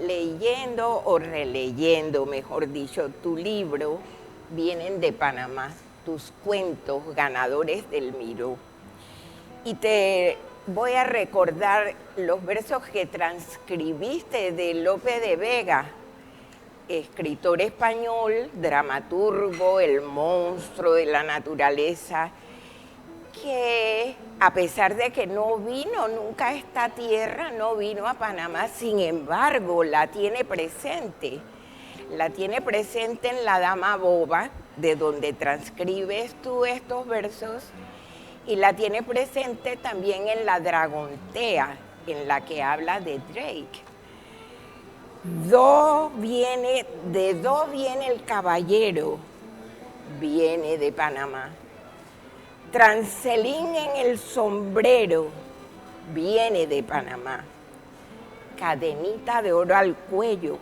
leyendo o releyendo, mejor dicho, tu libro, Vienen de Panamá, tus cuentos ganadores del Miró. Y te voy a recordar los versos que transcribiste de Lope de Vega, escritor español, dramaturgo, el monstruo de la naturaleza, que a pesar de que no vino nunca a esta tierra, no vino a Panamá, sin embargo la tiene presente. La tiene presente en La Dama Boba, de donde transcribes tú estos versos, y la tiene presente también en La Dragontea, en la que habla de Drake. ¿De dónde viene el caballero? Viene de Panamá. Trancelín en el sombrero, viene de Panamá. Cadenita de oro al cuello,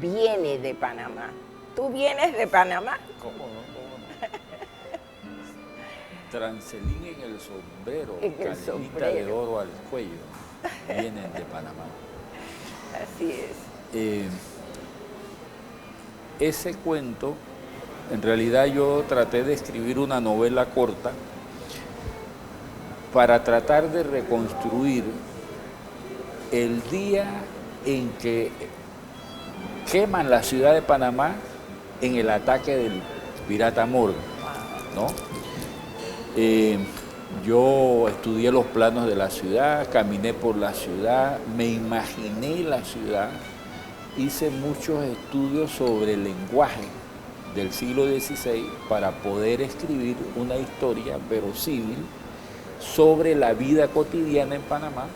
viene de Panamá. ¿Tú vienes de Panamá? ¿Cómo no? Trancelín en el sombrero, cadenita de oro al cuello, vienen de Panamá. Así es. Ese cuento, en realidad yo traté de escribir una novela corta para tratar de reconstruir el día en que queman la ciudad de Panamá en el ataque del pirata Morgan, ¿no? Yo estudié los planos de la ciudad, caminé por la ciudad, me imaginé la ciudad, hice muchos estudios sobre el lenguaje del siglo XVI para poder escribir una historia verosímil sobre la vida cotidiana en Panamá,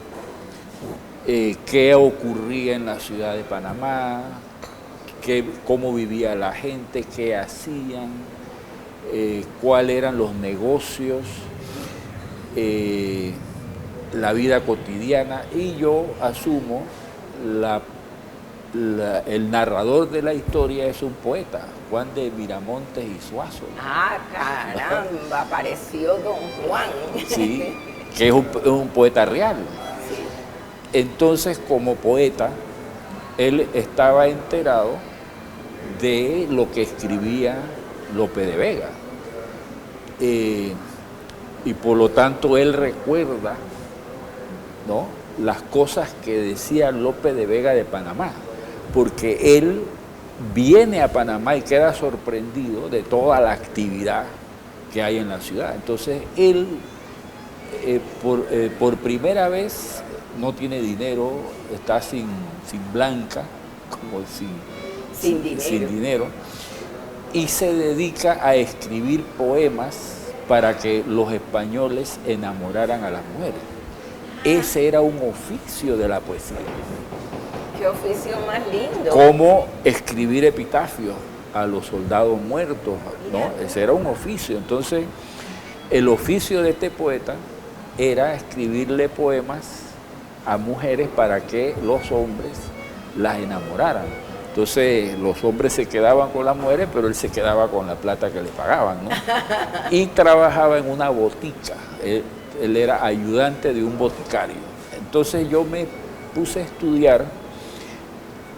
qué ocurría en la ciudad de Panamá, cómo vivía la gente, qué hacían, cuáles eran los negocios, la vida cotidiana, y yo asumo el narrador de la historia es un poeta, Juan de Miramontes y Suazo. Ah, caramba, apareció Don Juan. Sí, que es un poeta real. Sí. Entonces, como poeta, él estaba enterado de lo que escribía Lope de Vega. Y por lo tanto él recuerda, ¿no?, las cosas que decía Lope de Vega de Panamá, porque él viene a Panamá y queda sorprendido de toda la actividad que hay en la ciudad. Entonces él, por primera vez, no tiene dinero, está sin blanca, como sin dinero, y se dedica a escribir poemas para que los españoles enamoraran a las mujeres. Ese era un oficio de la poesía. ¡Qué oficio más lindo! Cómo escribir epitafios a los soldados muertos, ¿no? Ese era un oficio. Entonces, el oficio de este poeta era escribirle poemas a mujeres para que los hombres las enamoraran. Entonces los hombres se quedaban con las mujeres, pero él se quedaba con la plata que le pagaban, ¿no? Y trabajaba en una botica. Él era ayudante de un boticario. Entonces yo me puse a estudiar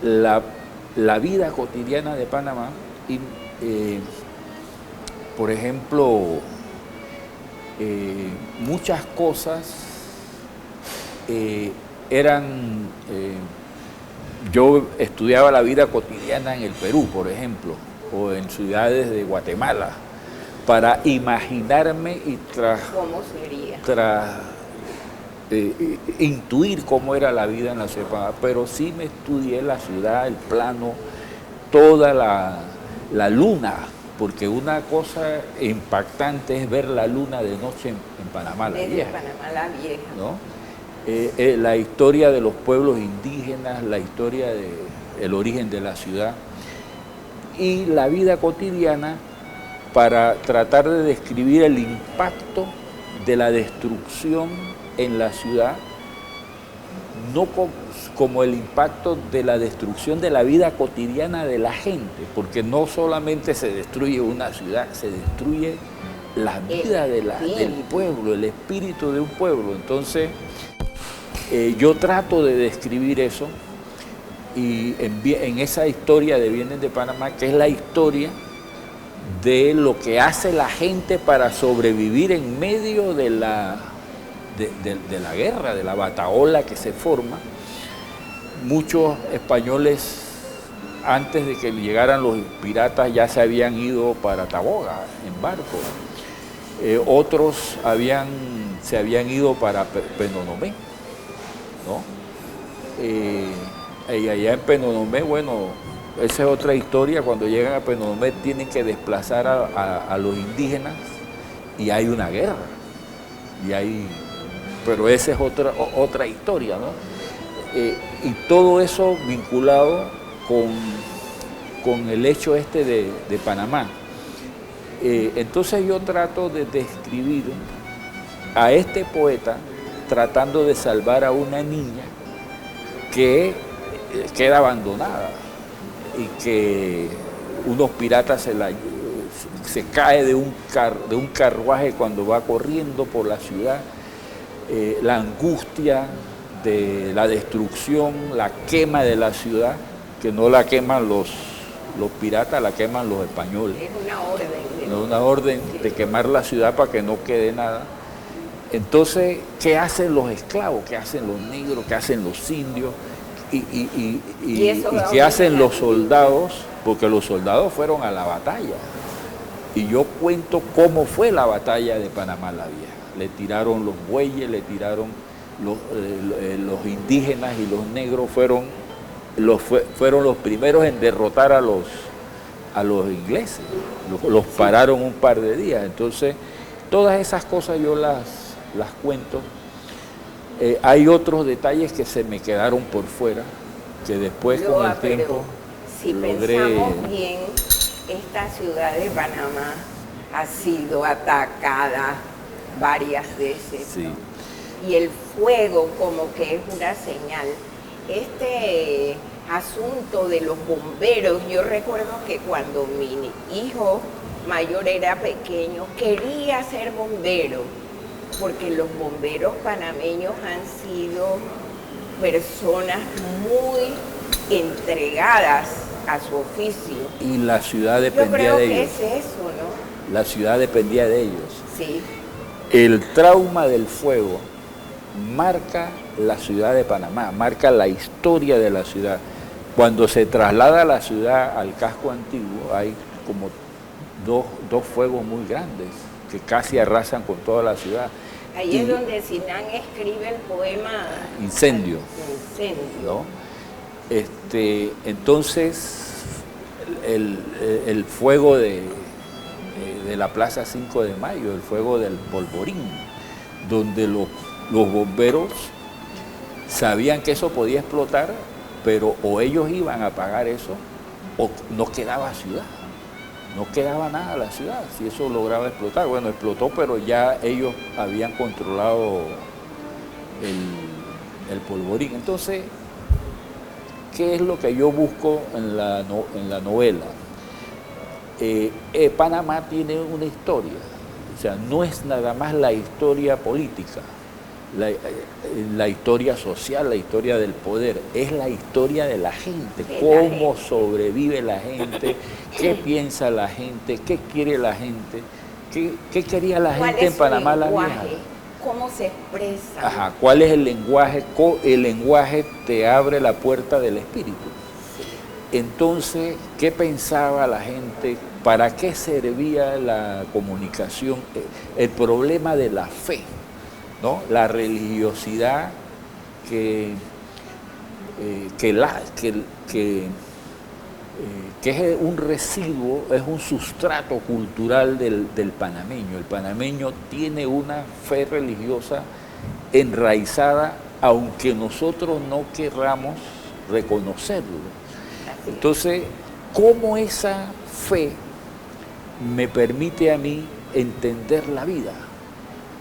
la vida cotidiana de Panamá y, por ejemplo, muchas cosas eran... yo estudiaba la vida cotidiana en el Perú, por ejemplo, o en ciudades de Guatemala, para imaginarme y ¿Cómo sería? Intuir cómo era la vida en la ciudad, pero sí me estudié la ciudad, el plano, toda la luna, porque una cosa impactante es ver la luna de noche en Panamá la Vieja. Panamá la Vieja, ¿no? La historia de los pueblos indígenas, la historia del origen de la ciudad y la vida cotidiana para tratar de describir el impacto de la destrucción en la ciudad, no como el impacto de la destrucción de la vida cotidiana de la gente, porque no solamente se destruye una ciudad, se destruye la vida del pueblo, el espíritu de un pueblo. Entonces, yo trato de describir eso y en esa historia de Bienes de Panamá, que es la historia de lo que hace la gente para sobrevivir en medio de la guerra, de la batahola que se forma. Muchos españoles, antes de que llegaran los piratas, ya se habían ido para Taboga en barco. Otros se habían ido para Penonomé, ¿no? Y allá en Penonomé, bueno, esa es otra historia. Cuando llegan a Penonomé tienen que desplazar a los indígenas y hay una guerra. Pero esa es otra historia, ¿no? Y todo eso vinculado con el hecho este de Panamá. Entonces yo trato de describir a este poeta tratando de salvar a una niña que queda abandonada y que unos piratas se cae de un carruaje cuando va corriendo por la ciudad, la angustia de la destrucción, la quema de la ciudad, que no la queman los piratas, la queman los españoles. Es una orden. Una orden de quemar la ciudad para que no quede nada. Entonces, ¿qué hacen los esclavos? ¿Qué hacen los negros? ¿Qué hacen los indios? ¿Y qué hacen los soldados? Porque los soldados fueron a la batalla. Y yo cuento cómo fue la batalla de Panamá la Vieja. Le tiraron los bueyes, le tiraron los indígenas, y los negros fueron los primeros en derrotar a los ingleses. Los pararon un par de días. Entonces, todas esas cosas yo las cuento. Hay otros detalles que se me quedaron por fuera, que después con el tiempo si pensamos bien, esta ciudad de Panamá ha sido atacada varias veces, sí, ¿no? Y el fuego como que es una señal. Este asunto de los bomberos, yo recuerdo que cuando mi hijo mayor era pequeño, quería ser bombero, porque los bomberos panameños han sido personas muy entregadas a su oficio. Y la ciudad dependía de ellos. Yo creo que es eso, ¿no? La ciudad dependía de ellos. Sí. El trauma del fuego marca la ciudad de Panamá, marca la historia de la ciudad. Cuando se traslada la ciudad al casco antiguo, hay como dos fuegos muy grandes que casi arrasan con toda la ciudad. Ahí es donde Sinan escribe el poema Incendio. Incendio. ¿No? Entonces, el fuego de la Plaza 5 de Mayo, el fuego del Polvorín, donde los bomberos sabían que eso podía explotar, pero o ellos iban a apagar eso o no quedaba ciudad. No quedaba nada la ciudad, si eso lograba explotar. Bueno, explotó, pero ya ellos habían controlado el polvorín. Entonces, ¿qué es lo que yo busco en la novela? Panamá tiene una historia, o sea, no es nada más la historia política, la historia social, la historia del poder, es la historia de la gente, cómo sobrevive la gente, qué piensa la gente, qué quiere la gente, qué quería la gente en Panamá la Vieja. ¿Cómo se expresa? Ajá, ¿cuál es el lenguaje? El lenguaje te abre la puerta del espíritu. Entonces, ¿qué pensaba la gente? ¿Para qué servía la comunicación? El problema de la fe, ¿no? La religiosidad que es un residuo, es un sustrato cultural del panameño. El panameño tiene una fe religiosa enraizada, aunque nosotros no querramos reconocerlo. Entonces, ¿cómo esa fe me permite a mí entender la vida?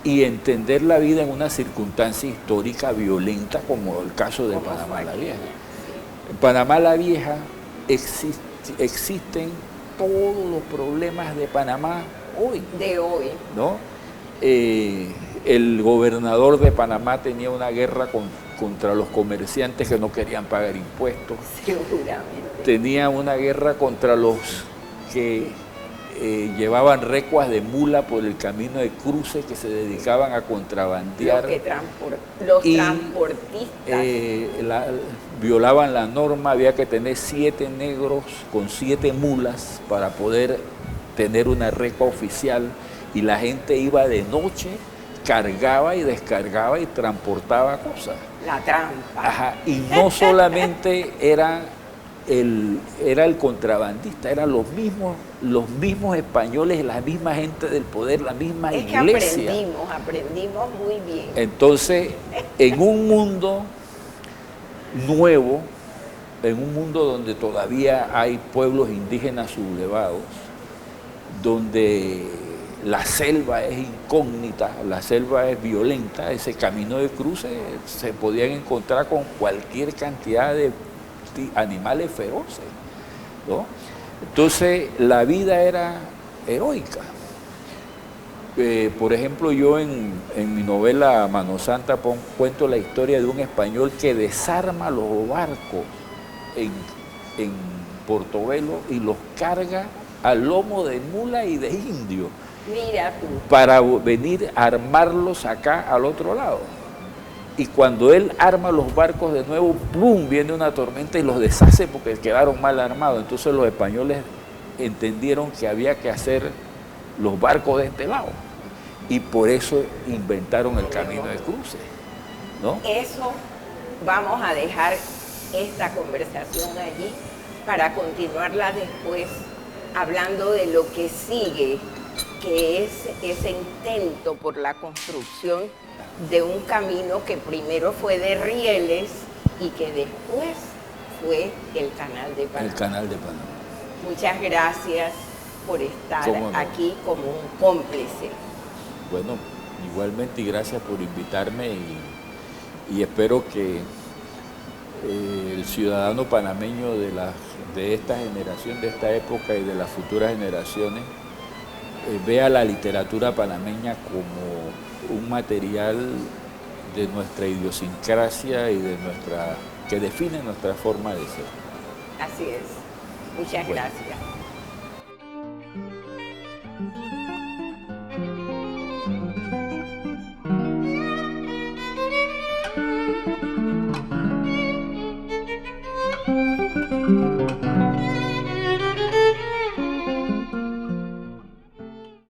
Y entender la vida en una circunstancia histórica violenta como el caso de Panamá la Vieja. En Panamá la Vieja existen todos los problemas de Panamá hoy. De hoy. ¿No? El gobernador de Panamá tenía una guerra contra los comerciantes que no querían pagar impuestos. Seguramente. Tenía una guerra contra los que llevaban recuas de mula por el camino de cruce, que se dedicaban a contrabandear. Los transportistas. Violaban la norma, había que tener 7 negros con 7 mulas para poder tener una recua oficial, y la gente iba de noche, cargaba y descargaba y transportaba cosas. La trampa. Ajá, y no solamente era el contrabandista, eran los mismos españoles, la misma gente del poder, la misma iglesia. Aprendimos muy bien. Entonces, en un mundo nuevo, en un mundo donde todavía hay pueblos indígenas sublevados, donde la selva es incógnita, la selva es violenta, ese camino de cruce se podían encontrar con cualquier cantidad de animales feroces, ¿no? Entonces la vida era heroica. Por ejemplo, yo en mi novela Mano Santa cuento la historia de un español que desarma los barcos en Portobelo y los carga al lomo de mula y de indio. Mira tú. Para venir a armarlos acá al otro lado. Y cuando él arma los barcos de nuevo, ¡plum!, viene una tormenta y los deshace porque quedaron mal armados. Entonces los españoles entendieron que había que hacer los barcos de este lado. Y por eso inventaron el camino de cruce, ¿no? Eso vamos a dejar esta conversación allí para continuarla después, hablando de lo que sigue, que es ese intento por la construcción de un camino que primero fue de rieles y que después fue el Canal de Panamá. El Canal de Panamá. Muchas gracias por estar aquí como un cómplice. Bueno, igualmente, y gracias por invitarme, y espero que el ciudadano panameño de esta generación, de esta época y de las futuras generaciones vea la literatura panameña como un material de nuestra idiosincrasia y que define nuestra forma de ser. Así es. Muchas gracias.